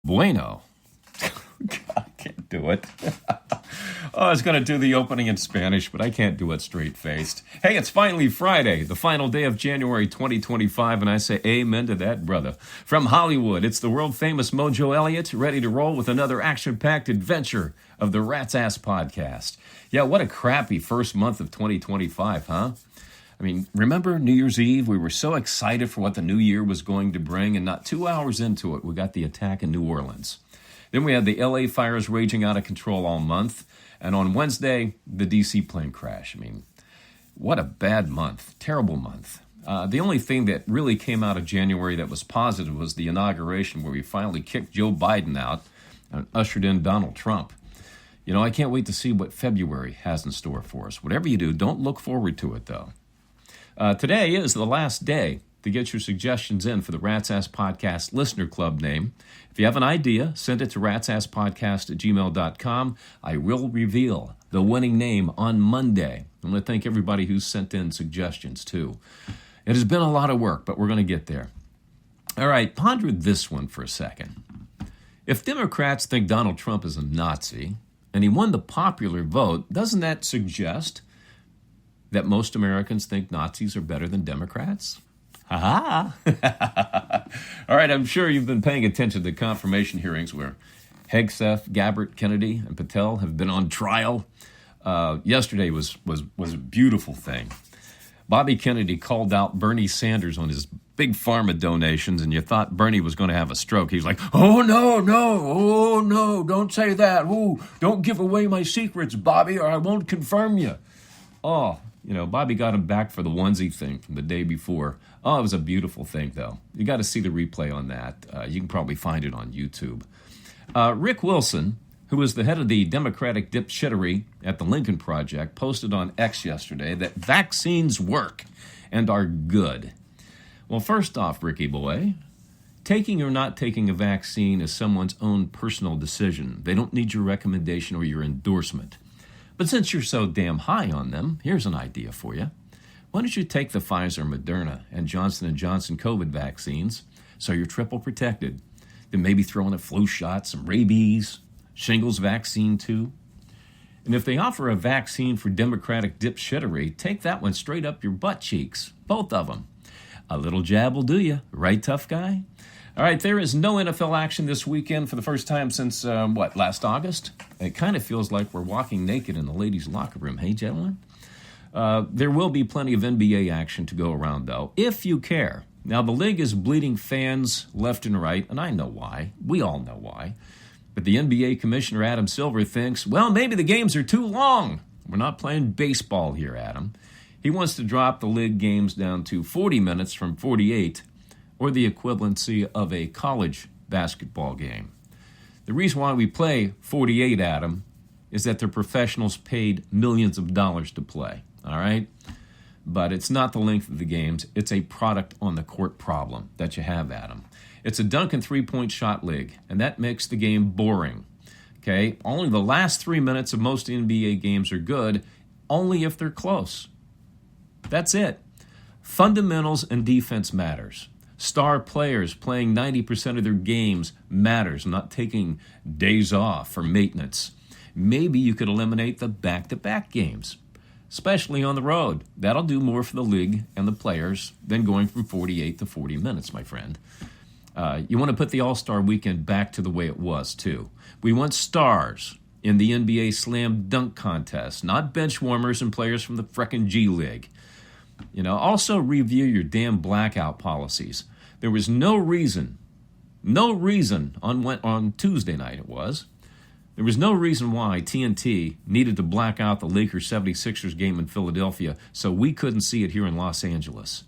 Bueno. I can't do it. I was going to do the opening in Spanish, but I can't do it straight-faced. Hey, it's finally Friday, the final day of January 2025, and I say amen to that, brother. From Hollywood, it's the world-famous Mojo Elliott, ready to roll with another action-packed adventure of the Rat's Ass Podcast. Yeah, what a crappy first month of 2025, huh? I mean, remember New Year's Eve? We were so excited for what the new year was going to bring, and not 2 hours into it, we got the attack in New Orleans. Then we had the LA fires raging out of control all month. And on Wednesday, the D.C. plane crash. I mean, what a bad month. Terrible month. The only thing that really came out of January that was positive was the inauguration where we finally kicked Joe Biden out and ushered in Donald Trump. You know, I can't wait to see what February has in store for us. Whatever you do, don't look forward to it, though. Today is the last day to get your suggestions in for the Rat's Ass Podcast Listener Club name. If you have an idea, send it to ratsasspodcast@gmail.com. I will reveal the winning name on Monday. I'm going to thank everybody who sent in suggestions, too. It has been a lot of work, but we're going to get there. All right, ponder this one for a second. If Democrats think Donald Trump is a Nazi and he won the popular vote, doesn't that suggest that most Americans think Nazis are better than Democrats? Ha-ha! All right, I'm sure you've been paying attention to the confirmation hearings where Hegseth, Gabbard, Kennedy, and Patel have been on trial. Yesterday was a beautiful thing. Bobby Kennedy called out Bernie Sanders on his big pharma donations, and you thought Bernie was going to have a stroke. He's like, oh, no, don't say that. Oh, don't give away my secrets, Bobby, or I won't confirm you. Oh, you know, Bobby got him back for the onesie thing from the day before. Oh, it was a beautiful thing, though. You got to see the replay on that. You can probably find it on YouTube. Rick Wilson, who is the head of the Democratic dipshittery at the Lincoln Project, posted on X yesterday that vaccines work and are good. Well, first off, Ricky boy, taking or not taking a vaccine is someone's own personal decision. They don't need your recommendation or your endorsement. But since you're so damn high on them, here's an idea for you. Why don't you take the Pfizer, Moderna, and Johnson & Johnson COVID vaccines so you're triple protected? Then maybe throw in a flu shot, some rabies, shingles vaccine too. And if they offer a vaccine for Democratic dipshittery, take that one straight up your butt cheeks, both of them. A little jab will do you, right, tough guy? All right, there is no NFL action this weekend for the first time since, last August? It kind of feels like we're walking naked in the ladies' locker room. Hey, gentlemen? There will be plenty of NBA action to go around, though, if you care. Now, the league is bleeding fans left and right, and I know why. We all know why. But the NBA Commissioner, Adam Silver, thinks, well, maybe the games are too long. We're not playing baseball here, Adam. He wants to drop the league games down to 40 minutes from 48, or the equivalency of a college basketball game. The reason why we play 48, Adam, is that they're professionals paid millions of dollars to play, all right? But it's not the length of the games. It's a product on the court problem that you have, Adam. It's a dunk and three-point shot league, and that makes the game boring, okay? Only the last 3 minutes of most NBA games are good, only if they're close. That's it. Fundamentals and defense matters. Star players playing 90% of their games matters, not taking days off for maintenance. Maybe you could eliminate the back-to-back games, especially on the road. That'll do more for the league and the players than going from 48 to 40 minutes, my friend. You want to put the All-Star Weekend back to the way it was, too. We want stars in the NBA Slam Dunk Contest, not bench warmers and players from the frickin' G League. You know, also review your damn blackout policies. There was no reason on Tuesday night there was no reason why TNT needed to black out the Lakers 76ers game in Philadelphia so we couldn't see it here in Los Angeles.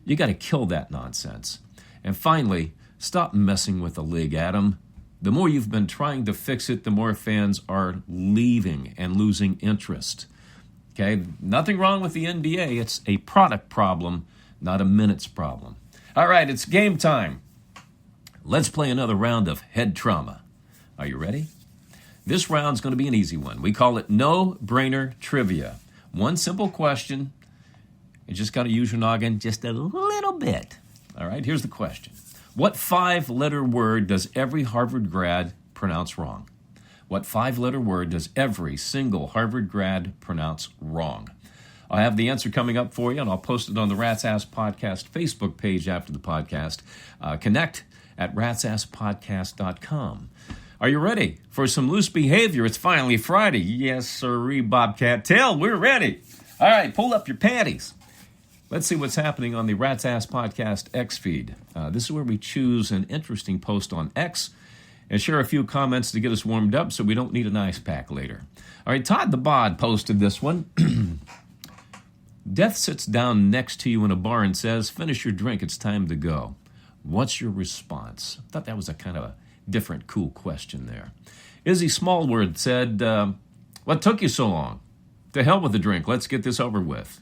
You got to kill that nonsense. And finally, stop messing with the league, Adam. The more you've been trying to fix it, the more fans are leaving and losing interest. Okay, nothing wrong with the NBA. It's a product problem, not a minutes problem. All right, it's game time. Let's play another round of head trauma. Are you ready? This round's going to be an easy one. We call it no-brainer trivia. One simple question. You just got to use your noggin just a little bit. All right, here's the question. What 5-letter word does every Harvard grad pronounce wrong? What 5-letter word does every single Harvard grad pronounce wrong? I have the answer coming up for you, and I'll post it on the Rat's Ass Podcast Facebook page after the podcast. Connect at ratsasspodcast.com. Are you ready for some loose behavior? It's finally Friday. Yes, sirree, Bobcat Tail, we're ready. All right, pull up your panties. Let's see what's happening on the Rat's Ass Podcast X feed. This is where we choose an interesting post on X and share a few comments to get us warmed up so we don't need an ice pack later. All right, Todd the Bod posted this one. Death sits down next to you in a bar and says, finish your drink, it's time to go. What's your response? I thought that was a kind of a different, cool question there. Izzy Smallword said, what took you so long? To hell with the drink, let's get this over with.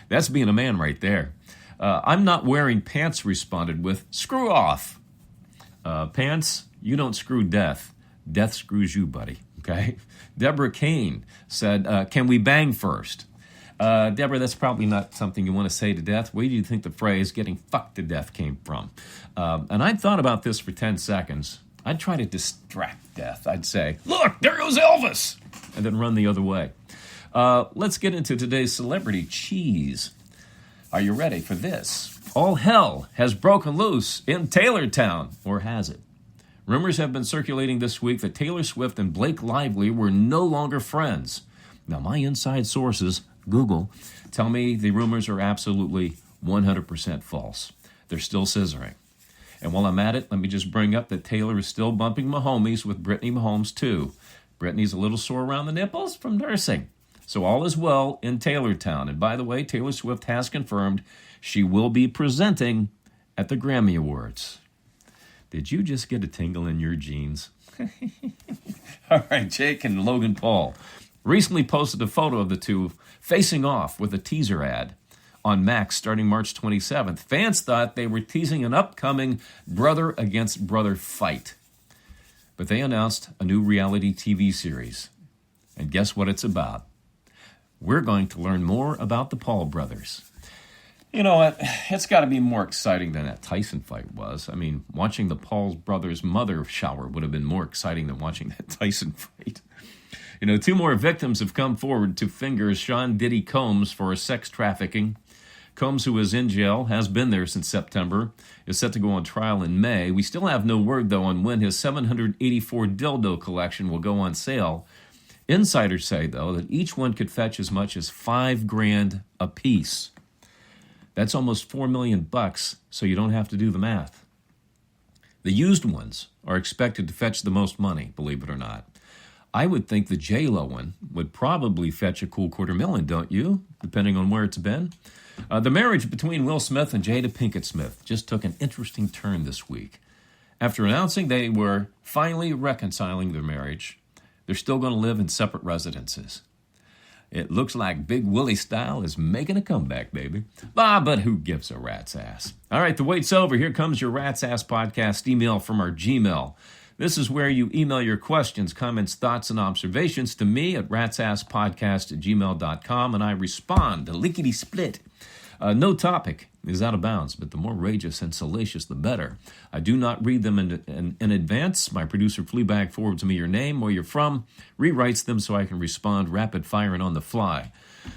That's being a man right there. I'm not wearing pants responded with, screw off. Pants, you don't screw death. Death screws you, buddy, okay? Deborah Kane said, can we bang first? Deborah, that's probably not something you want to say to death. Where do you think the phrase getting fucked to death came from? And I thought about this for 10 seconds. I'd try to distract death. I'd say, look, there goes Elvis, and then run the other way. Let's get into today's celebrity cheese. Are you ready for this? All hell has broken loose in Taylortown, or has it? Rumors have been circulating this week that Taylor Swift and Blake Lively were no longer friends. Now, my inside sources, Google, tell me the rumors are absolutely 100% false. They're still scissoring. And while I'm at it, let me just bring up that Taylor is still bumping Mahomes with Brittany Mahomes, too. Brittany's a little sore around the nipples from nursing. So all is well in Taylortown. And by the way, Taylor Swift has confirmed she will be presenting at the Grammy Awards. Did you just get a tingle in your jeans? All right, Jake and Logan Paul recently posted a photo of the two facing off with a teaser ad on Max starting March 27th. Fans thought they were teasing an upcoming brother against brother fight. But they announced a new reality TV series. And guess what it's about? We're going to learn more about the Paul brothers. You know what? It's got to be more exciting than that Tyson fight was. I mean, watching the Paul brothers' mother shower would have been more exciting than watching that Tyson fight. You know, 2 more victims have come forward to finger Sean Diddy Combs for sex trafficking. Combs, who is in jail, has been there since September, is set to go on trial in May. We still have no word, though, on when his 784 dildo collection will go on sale. Insiders say, though, that each one could fetch as much as $5,000 a piece. That's almost $4 million, so you don't have to do the math. The used ones are expected to fetch the most money, believe it or not. I would think the J-Lo one would probably fetch a cool $250,000, don't you? Depending on where it's been. The marriage between Will Smith and Jada Pinkett Smith just took an interesting turn this week. After announcing they were finally reconciling their marriage, they're still going to live in separate residences. It looks like Big Willie style is making a comeback, baby. But who gives a rat's ass? All right, the wait's over. Here comes your Rat's Ass Podcast email from our Gmail. This is where you email your questions, comments, thoughts, and observations to me at ratsasspodcast@gmail.com, and I respond, lickety-split. No topic is out of bounds, but the more rageous and salacious, the better. I do not read them in advance. My producer, Fleabag, forwards me your name, where you're from, rewrites them so I can respond rapid fire and on the fly.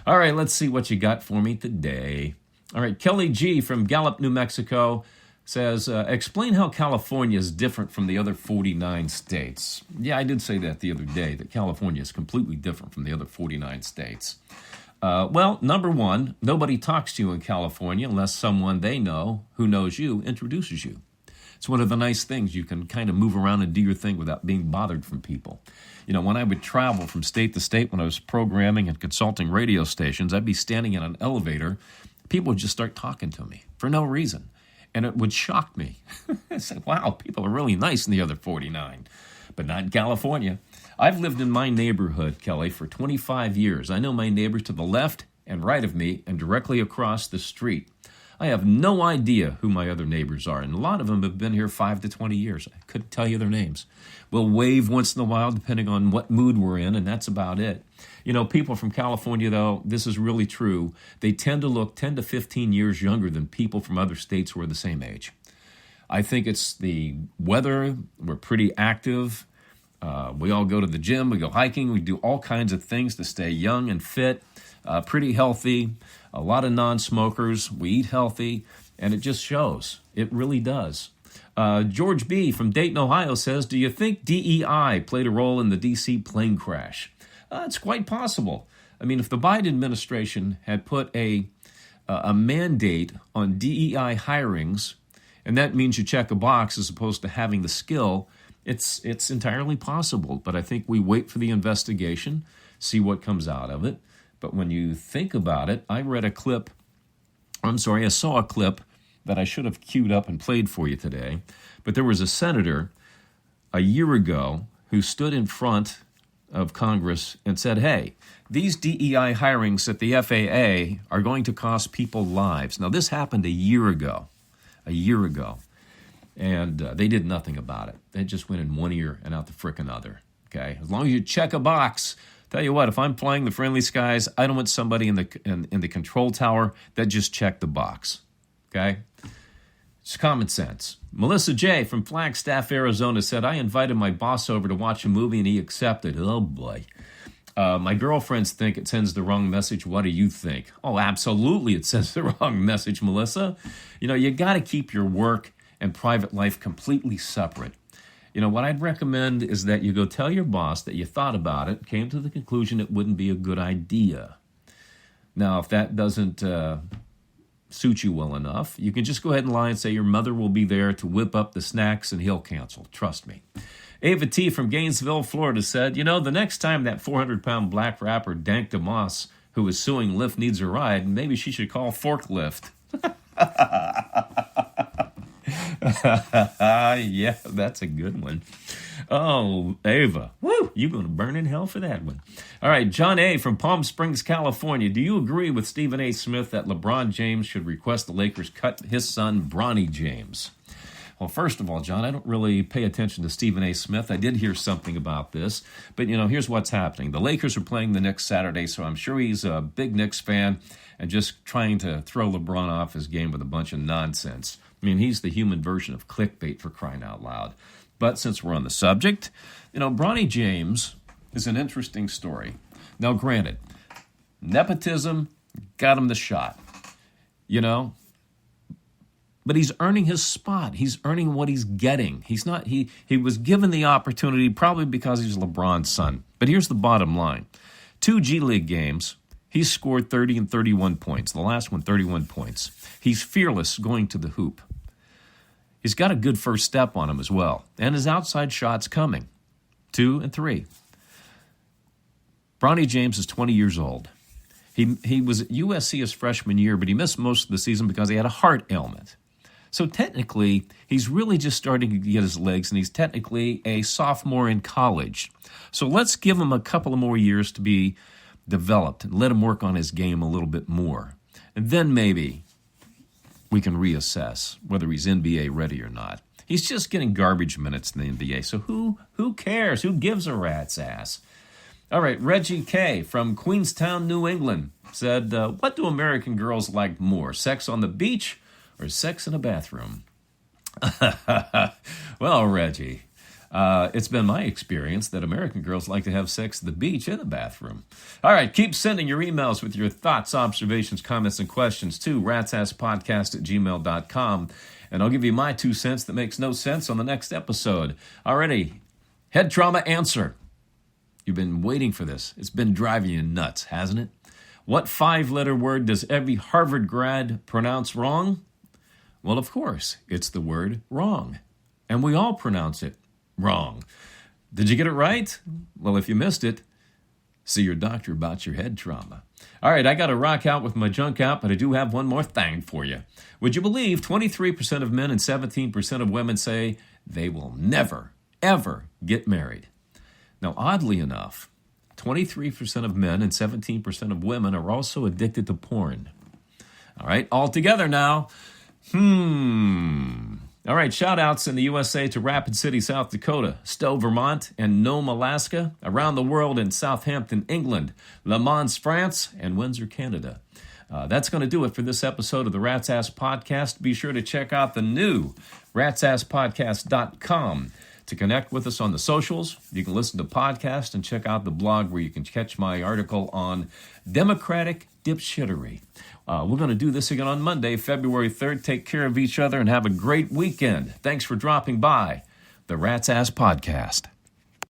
All right, let's see what you got for me today. All right, Kelly G. from Gallup, New Mexico says, explain how California is different from the other 49 states. Yeah, I did say that the other day, that California is completely different from the other 49 states. Well, number one, nobody talks to you in California unless someone they know who knows you introduces you. It's one of the nice things. You can kind of move around and do your thing without being bothered from people. You know, when I would travel from state to state when I was programming and consulting radio stations, I'd be standing in an elevator. People would just start talking to me for no reason. And it would shock me. I said, wow, people are really nice in the other 49, but not in California. I've lived in my neighborhood, Kelly, for 25 years. I know my neighbors to the left and right of me and directly across the street. I have no idea who my other neighbors are, and a lot of them have been here 5 to 20 years. I couldn't tell you their names. We'll wave once in a while, depending on what mood we're in, and that's about it. You know, people from California, though, this is really true. They tend to look 10 to 15 years younger than people from other states who are the same age. I think it's the weather. We're pretty active. We all go to the gym. We go hiking. We do all kinds of things to stay young and fit, pretty healthy. A lot of non-smokers. We eat healthy, and it just shows. It really does. George B. from Dayton, Ohio says, do you think DEI played a role in the D.C. plane crash? It's quite possible. I mean, if the Biden administration had put a mandate on DEI hirings, and that means you check a box as opposed to having the skill, it's entirely possible. But I think we wait for the investigation, see what comes out of it. But when you think about it, I saw a clip that I should have queued up and played for you today. But there was a senator a year ago who stood in front of Congress and said, hey, these DEI hirings at the FAA are going to cost people lives. Now, this happened a year ago. And they did nothing about it. They just went in one ear and out the frickin' other. Okay, as long as you check a box. Tell you what, if I'm flying the friendly skies, I don't want somebody in the control tower that just checked the box. Okay? It's common sense. Melissa J. from Flagstaff, Arizona said, I invited my boss over to watch a movie and he accepted. Oh, boy. My girlfriends think it sends the wrong message. What do you think? Oh, absolutely it sends the wrong message, Melissa. You got to keep your work and private life completely separate. What I'd recommend is that you go tell your boss that you thought about it, came to the conclusion it wouldn't be a good idea. Now, if that doesn't suit you well enough, you can just go ahead and lie and say your mother will be there to whip up the snacks and he'll cancel. Trust me. Ava T. from Gainesville, Florida said, the next time that 400-pound black rapper Dank DeMoss, who is suing Lyft, needs a ride, maybe she should call Forklift. Yeah, that's a good one. Oh, Ava, woo, you're going to burn in hell for that one. All right, John A. from Palm Springs, California. Do you agree with Stephen A. Smith that LeBron James should request the Lakers cut his son, Bronny James? Well, first of all, John, I don't really pay attention to Stephen A. Smith. I did hear something about this, but, here's what's happening. The Lakers are playing the Knicks Saturday, so I'm sure he's a big Knicks fan and just trying to throw LeBron off his game with a bunch of nonsense. I mean, he's the human version of clickbait, for crying out loud. But since we're on the subject, Bronny James is an interesting story. Now, granted, nepotism got him the shot, but he's earning his spot. He's earning what he's getting. He was given the opportunity probably because he's LeBron's son. But here's the bottom line. 2 G League games, he's scored 30 and 31 points. The last one, 31 points. He's fearless going to the hoop. He's got a good first step on him as well. And his outside shot's coming. 2 and 3. Bronny James is 20 years old. He was at USC his freshman year, but he missed most of the season because he had a heart ailment. So technically, he's really just starting to get his legs, and he's technically a sophomore in college. So let's give him a couple of more years to be developed and let him work on his game a little bit more. And then maybe we can reassess whether he's NBA ready or not. He's just getting garbage minutes in the NBA, so who cares? Who gives a rat's ass? All right, Reggie K. from Queenstown, New England said, what do American girls like more, sex on the beach or sex in a bathroom? Well, Reggie, it's been my experience that American girls like to have sex at the beach and the bathroom. All right, keep sending your emails with your thoughts, observations, comments, and questions to ratsasspodcast@gmail.com, and I'll give you my 2 cents that makes no sense on the next episode. Alrighty, head trauma answer. You've been waiting for this. It's been driving you nuts, hasn't it? What 5-letter word does every Harvard grad pronounce wrong? Well, of course, it's the word wrong. And we all pronounce it wrong. Did you get it right? Well, if you missed it, see your doctor about your head trauma. All right, I got to rock out with my junk out, but I do have one more thing for you. Would you believe 23% of men and 17% of women say they will never, ever get married? Now, oddly enough, 23% of men and 17% of women are also addicted to porn. All right, all together now. All right, shout-outs in the USA to Rapid City, South Dakota, Stowe, Vermont, and Nome, Alaska, around the world in Southampton, England, Le Mans, France, and Windsor, Canada. That's going to do it for this episode of the Rat's Ass Podcast. Be sure to check out the new ratsasspodcast.com to connect with us on the socials. You can listen to podcasts and check out the blog where you can catch my article on Democratic dipshittery. We're going to do this again on Monday, February 3rd. Take care of each other and have a great weekend. Thanks for dropping by the Rat's Ass Podcast.